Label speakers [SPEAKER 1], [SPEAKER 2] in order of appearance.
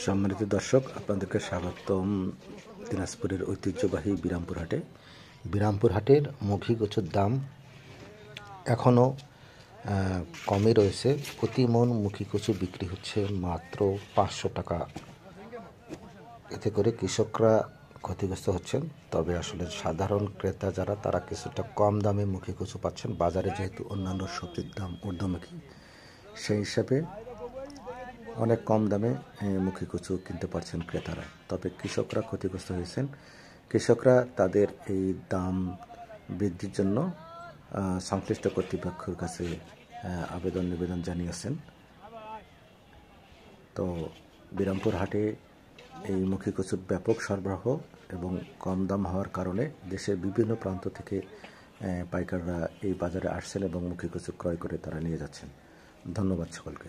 [SPEAKER 1] সম্মানিত দর্শক, আপনাদেরকে স্বাগতম দিনাজপুরের ঐতিহ্যবাহী বিরামপুর হাটে। বিরামপুর হাটের মুখী কচুর দাম এখনও কমই রয়েছে। প্রতি মন মুখী কচু বিক্রি হচ্ছে মাত্র 500 টাকা। এতে করে কৃষকরা ক্ষতিগ্রস্ত হচ্ছেন, তবে আসলে সাধারণ ক্রেতা যারা তারা কিছুটা কম দামে মুখী কচু পাচ্ছেন। বাজারে যেহেতু অন্যান্য সবজির দাম ঊর্ধ্বমুখী, সেই হিসাবে অনেক কম দামে মুখী কচু কিনতে পারছেন ক্রেতারা। তবে কৃষকরা ক্ষতিগ্রস্ত হয়েছেন। কৃষকরা তাদের এই দাম বৃদ্ধির জন্য সংশ্লিষ্ট কর্তৃপক্ষের কাছে নিবেদন জানিয়েছেন। তো বিরামপুর হাটে এই মুখী কচুর ব্যাপক সরবরাহ এবং কম দাম হওয়ার কারণে দেশের বিভিন্ন প্রান্ত থেকে পাইকাররা এই বাজারে আসছেন এবং মুখী কচু ক্রয় করে তারা নিয়ে যাচ্ছেন। ধন্যবাদ সকলকে।